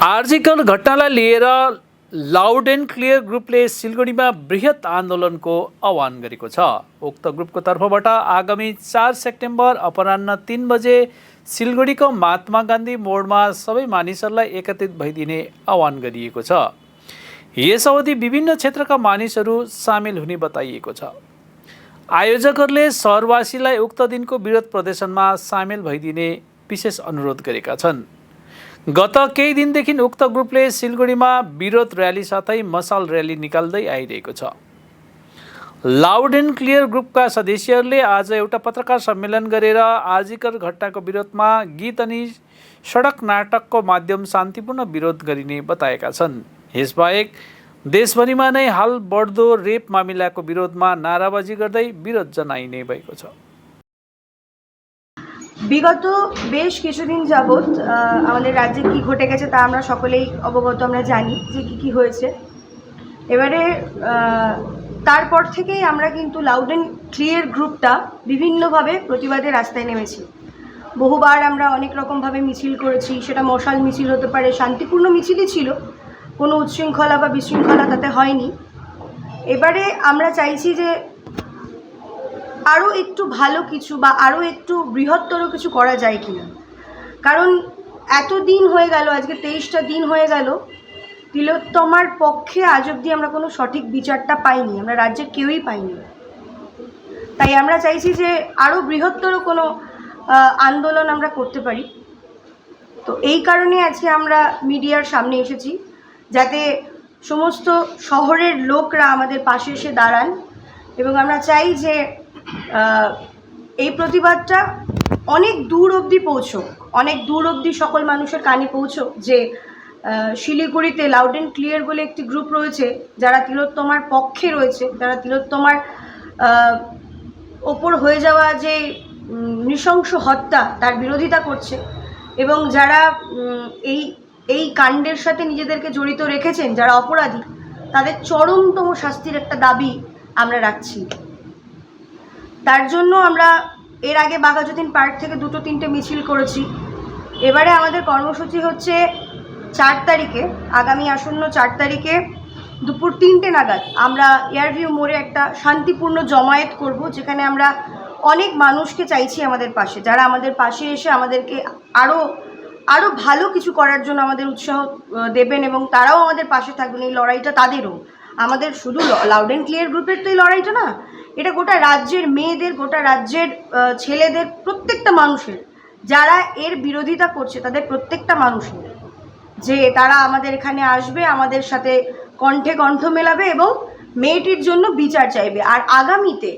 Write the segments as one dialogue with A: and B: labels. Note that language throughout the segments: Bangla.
A: आरजीकर घटनालाई लिएर लाउड एन्ड क्लियर ग्रुपले सिलगढीमा बृहत आन्दोलनको आह्वान गरेको छ। उक्त ग्रुपको तर्फबाट आगामी 4 सेप्टेम्बर अपराह्न 3 बजे सिलगढीको महात्मा गान्धी मोडमा सबै मानिसहरूलाई एकत्रित भइदिने आह्वान गरिएको छ। यस अवधि विभिन्न क्षेत्रका मानिसहरू सामेल हुने बताइएको छ। आयोजकहरूले शहरवासीलाई उक्त दिनको विरोध प्रदर्शनमा सामेल भइदिने विशेष अनुरोध गरेका छन्। गत केही दिनदेखि उक्त ग्रुपले सिलगढीमा विरोध र्याली साथै मशाल र्याली निकाल्दै आइरहेको छ। लाउड एन्ड क्लियर ग्रुपका सदस्यहरूले आज एउटा पत्रकार सम्मेलन गरेर आरजीकर घटनाको विरोधमा गीत अनि सडक नाटकको माध्यम शान्तिपूर्ण विरोध गरिने बताएका छन्। यसबाहेक देशभरिमा नै हाल बढ्दो रेप मामिलाको विरोधमा नाराबाजी गर्दै विरोध जनाइने भएको छ।
B: বিগত বেশ কিছুদিন যাবৎ আমাদের রাজ্যে কি ঘটে গেছে তা আমরা সকলেই অবগত, আমরা জানি যে কি হয়েছে। এবারে তারপর থেকেই আমরা কিন্তু লাউড অ্যান্ড ক্লিয়ার গ্রুপটা বিভিন্নভাবে প্রতিবাদে রাস্তায় নেমেছি। বহুবার আমরা অনেক রকমভাবে মিছিল করেছি, সেটা মশাল মিছিল হতে পারে, শান্তিপূর্ণ মিছিলই ছিল, কোনো উচ্ছৃঙ্খলা বা বিশৃঙ্খলা তাতে হয়নি। এবারে আমরা চাইছি যে আরও একটু ভালো কিছু বা আরও একটু বৃহত্তর কিছু করা যায় কিনা, কারণ এত দিন হয়ে গেল, আজকে 23টা দিন হয়ে গেল, তিলোত্তমার পক্ষে আজ অবধি আমরা কোনো সঠিক বিচারটা পাইনি, আমরা রাজ্যের কেউই পাইনি। তাই আমরা চাইছি যে আরও বৃহত্তর কোনো আন্দোলন আমরা করতে পারি। তো এই কারণে আজকে আমরা মিডিয়ার সামনে এসেছি, যাতে সমস্ত শহরের লোকরা আমাদের পাশে এসে দাঁড়ান এবং আমরা চাই যে এই প্রতিবাদটা অনেক দূর অবধি পৌঁছোক, অনেক দূর অবধি সকল মানুষের কানে পৌঁছোক যে শিলিগুড়িতে লাউড অ্যান্ড ক্লিয়ার বলে একটি গ্রুপ রয়েছে যারা তিলোত্তমার পক্ষে রয়েছে, যারা তিলোত্তমার ওপর হয়ে যাওয়া যে নৃশংস হত্যা তার বিরোধিতা করছে এবং যারা এই কাণ্ডের সাথে নিজেদেরকে জড়িত রেখেছেন, যারা অপরাধী, তাদের চরমতম শাস্তির একটা দাবি আমরা রাখছি। তার জন্য আমরা এর আগে বাঘাযতীন পার্ক থেকে 2-3টে মিছিল করেছি। এবারে আমাদের কর্মসূচি হচ্ছে 4 তারিখে, আগামী আসন্ন 4 তারিখে দুপুর 3টে নাগাদ আমরা এয়ারভিউ মোড়ে একটা শান্তিপূর্ণ জমায়েত করব, যেখানে আমরা অনেক মানুষকে চাইছি আমাদের পাশে, যারা আমাদের পাশে এসে আমাদেরকে আরও ভালো কিছু করার জন্য আমাদের উৎসাহ দেবেন এবং তারাও আমাদের পাশে থাকবেন। এই লড়াইটা তাদেরও, আমাদের শুধু লাউড অ্যান্ড ক্লিয়ার গ্রুপের তো এই লড়াইটা না, এটা গোটা রাজ্যের মেয়েদের, গোটা রাজ্যের ছেলেদের, প্রত্যেকটা মানুষের, যারা এর বিরোধিতা করছে তাদের প্রত্যেকটা মানুষের, যে তারা আমাদের এখানে আসবে, আমাদের সাথে কণ্ঠে কণ্ঠ মেলাবে এবং মেয়েটির জন্য বিচার চাইবে। আর আগামীতে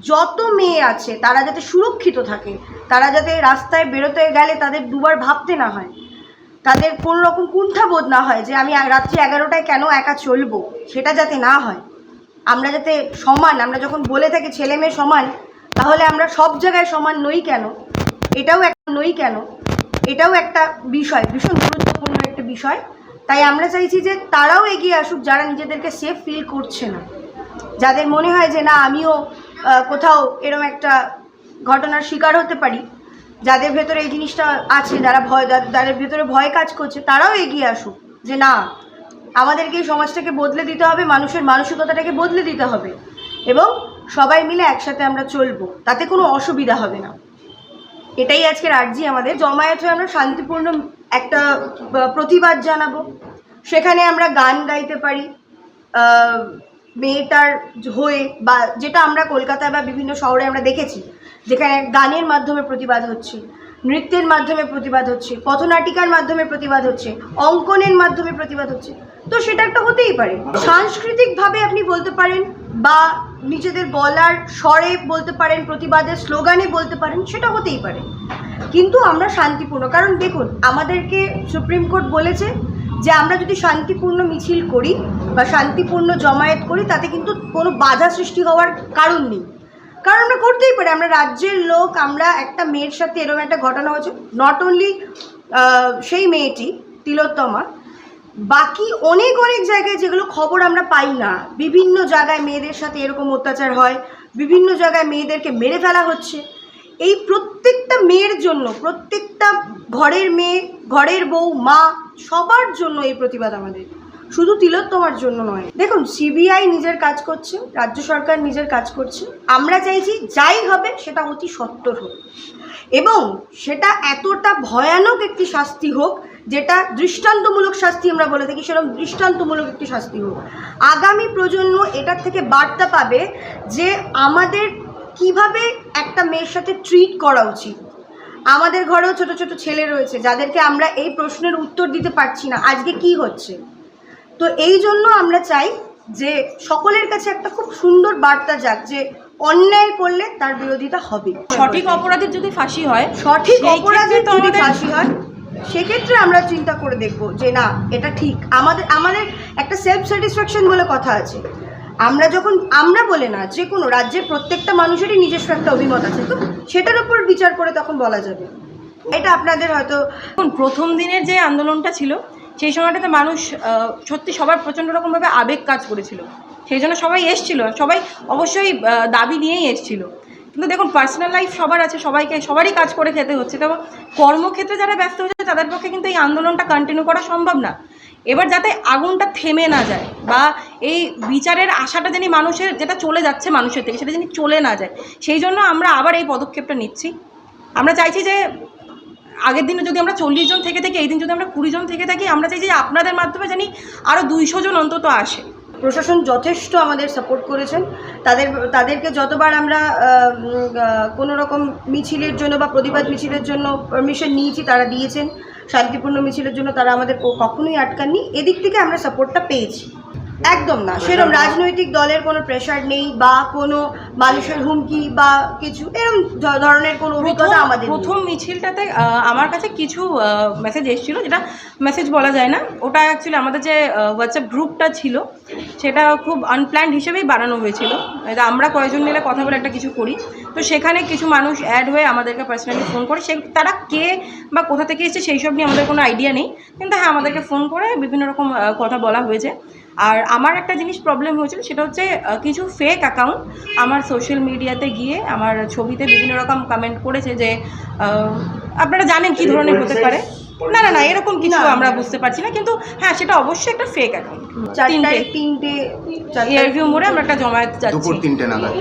B: যত মেয়ে আছে তারা যাতে সুরক্ষিত থাকে, তারা যাতে রাস্তায় বেরোতে গেলে তাদের দুবার ভাবতে না হয়, তাদের কোনো রকম কুণ্ঠাবোধ না হয় যে আমি রাত্রি 11টায় কেন একা চলবো, সেটা যাতে না হয়। আমরা যাতে সমান, আমরা যখন বলে থাকি ছেলে মেয়ে সমান, তাহলে আমরা সব জায়গায় সমান নই কেন, এটাও একটা বিষয়, ভীষণ গুরুত্বপূর্ণ একটা বিষয়। তাই আমরা চাইছি যে তারাও এগিয়ে আসুক, যারা নিজেদেরকে সেফ ফিল করছে না, যাদের মনে হয় যে না আমিও কোথাও এরকম একটা ঘটনার শিকার হতে পারি, যাদের ভেতরে এই জিনিসটা আছে, যাদের ভেতরে ভয় কাজ করছে, তারাও এগিয়ে আসুক যে না আমাদেরকে এই সমাজটাকে বদলে দিতে হবে, মানুষের মানসিকতাটাকে বদলে দিতে হবে এবং সবাই মিলে একসাথে আমরা চলবো, তাতে কোনো অসুবিধা হবে না। এটাই আজকের আর্জি আমাদের। জমায়েত হয়ে আমরা শান্তিপূর্ণ একটা প্রতিবাদ জানাবো, সেখানে আমরা গান গাইতে পারি মেয়েটার হয়ে, বা যেটা আমরা কলকাতা বা বিভিন্ন শহরে আমরা দেখেছি যেখানে গানের মাধ্যমে প্রতিবাদ হচ্ছে, নৃত্যের মাধ্যমে প্রতিবাদ হচ্ছে, পথনাটিকার মাধ্যমে প্রতিবাদ হচ্ছে, অঙ্কনের মাধ্যমে প্রতিবাদ হচ্ছে। তো সেটা একটা হতেই পারে, সাংস্কৃতিকভাবে আপনি বলতে পারেন বা নিজেদের গলার স্বরে বলতে পারেন, প্রতিবাদের স্লোগানে বলতে পারেন, সেটা হতেই পারে, কিন্তু আমরা শান্তিপূর্ণ। কারণ দেখুন, আমাদেরকে সুপ্রিম কোর্ট বলেছে যে আমরা যদি শান্তিপূর্ণ মিছিল করি বা শান্তিপূর্ণ জমায়েত করি তাতে কিন্তু কোনো বাধা সৃষ্টি হওয়ার কারণ নেই, কারণ আমরা করতেই পারি, আমরা রাজ্যের লোক। আমরা একটা মেয়ের সাথে এরকম একটা ঘটনা হচ্ছে, নট অনলি সেই মেয়েটি তিলোত্তমা, বাকি অনেক জায়গায় যেগুলো খবর আমরা পাই না, বিভিন্ন জায়গায় মেয়েদের সাথে এরকম অত্যাচার হয়, বিভিন্ন জায়গায় মেয়েদেরকে মেরে ফেলা হচ্ছে। এই প্রত্যেকটা মেয়ের জন্য, প্রত্যেকটা ঘরের মেয়ে, ঘরের বউ, মা, সবার জন্য এই প্রতিবাদ আমাদের, শুধু তিলোত্তমার জন্য নয়। দেখুন, সিবিআই নিজের কাজ করছে, রাজ্য সরকার নিজের কাজ করছে। আমরা চাইছি যাই হবে সেটা অতি সত্বর হোক এবং সেটা এতটা ভয়ানক একটি শাস্তি হোক যেটা দৃষ্টান্তমূলক শাস্তি আমরা বলে থাকি, সেরকম দৃষ্টান্তমূলক একটি শাস্তি হোক। আগামী প্রজন্ম এটার থেকে বার্তা পাবে যে আমাদের কিভাবে একটা মেয়ের সাথে ট্রিট করা উচিত। আমাদের ঘরেও ছোট ছোট ছেলে রয়েছে যাদেরকে আমরা এই প্রশ্নের উত্তর দিতে পারছি না আজকে কি হচ্ছে। তো এই জন্য আমরা চাই যে সকলের কাছে একটা খুব সুন্দর বার্তা যাক যে অন্যায় করলে তার বিরোধিতা হবে।
C: সঠিক অপরাধীর যদি ফাঁসি হয়,
B: সঠিক
C: সেই
B: অপরাধীর
C: ক্ষেত্রে তো
B: যদি
C: আমাদের-
B: ফাঁসি হয় সেক্ষেত্রে আমরা চিন্তা করে দেখব যে না এটা ঠিক। আমাদের একটা সেলফ স্যাটিসফ্যাকশন বলে কথা আছে। আমরা যখন আমরা বলে না, যে কোনো রাজ্যের প্রত্যেকটা মানুষেরই নিজস্ব একটা অভিমত আছে, তো সেটার উপর বিচার করে তখন বলা যাবে। এটা আপনাদের হয়তো
C: দেখুন, প্রথম দিনের যে আন্দোলনটা ছিল সেই সময়টাতে মানুষ সত্যি সবার প্রচণ্ড রকমভাবে আবেগ কাজ করেছিল, সেই জন্য সবাই এসছিল, সবাই অবশ্যই দাবি নিয়েই এসছিল। কিন্তু দেখুন, পার্সোনাল লাইফ সবার আছে, সবারই কাজ করে খেতে হচ্ছে। তবে কর্মক্ষেত্রে যারা ব্যস্ত হচ্ছে তাদের পক্ষে কিন্তু এই আন্দোলনটা কন্টিনিউ করা সম্ভব না। এবার যাতে আগুনটা থেমে না যায় বা এই বিচারের আশাটা যেন মানুষের, যেটা চলে যাচ্ছে মানুষের থেকে, সেটা যেন চলে না যায়, সেই জন্য আমরা আবার এই পদক্ষেপটা নিচ্ছি। আমরা চাইছি যে আগের দিনে যদি আমরা 40 জন থেকে থাকি, এই দিন যদি আমরা 20 জন থেকে থাকি, আমরা চাইছি যে আপনাদের মাধ্যমে জানি আরও 200 জন অন্তত আসে।
B: প্রশাসন যথেষ্ট আমাদের সাপোর্ট করেছেন। তাদেরকে যতবার আমরা কোনো রকম মিছিলের জন্য বা প্রতিবাদ মিছিলের জন্য পারমিশন নিয়েছি তারা দিয়েছেন। শান্তিপূর্ণ মিছিলের জন্য তারা আমাদের কখনোই আটকাননি। এদিক থেকে আমরা সাপোর্টটা পেয়েছি। একদম না সেরকম রাজনৈতিক দলের কোনো প্রেশার নেই বা কোনো মানুষের হুমকি বা কিছু এরকম ধরনের কোনো অভিজ্ঞতা আমাদের নেই।
C: প্রথম মিছিলটাতে আমার কাছে কিছু মেসেজ এসেছিলো, যেটা মেসেজ বলা যায় না, ওটা অ্যাকচুয়ালি আমাদের যে হোয়াটসঅ্যাপ গ্রুপটা ছিল সেটা খুব আনপ্ল্যান্ড হিসেবেই বানানো হয়েছিল। আমরা কয়েকজন মিলে কথা বলে একটা কিছু করি, তো সেখানে কিছু মানুষ অ্যাড হয়ে আমাদেরকে পার্সোনালি ফোন করে, তারা কে বা কোথা থেকে এসেছে সেই সব নিয়ে আমাদের কোনো আইডিয়া নেই, কিন্তু হ্যাঁ আমাদেরকে ফোন করে বিভিন্ন রকম কথা বলা হয়েছে। আর আমার একটা জিনিস প্রবলেম হয়েছিল, সেটা হচ্ছে কিছু ফেক অ্যাকাউন্ট আমার সোশ্যাল মিডিয়াতে গিয়ে আমার ছবিতে বিভিন্ন রকম কমেন্ট করেছে যে আপনারা জানেন কি ধরনের হতে পারে। না না না এরকম কিছু আমরা বুঝতে পারছি না, কিন্তু হ্যাঁ সেটা অবশ্যই একটা ফেক অ্যাকাউন্ট।
B: তিনটে
C: এয়ারভিউ মোড়ে আমরা একটা জমায়েত যাচ্ছি
D: দুপুর 3টে নাগাদ।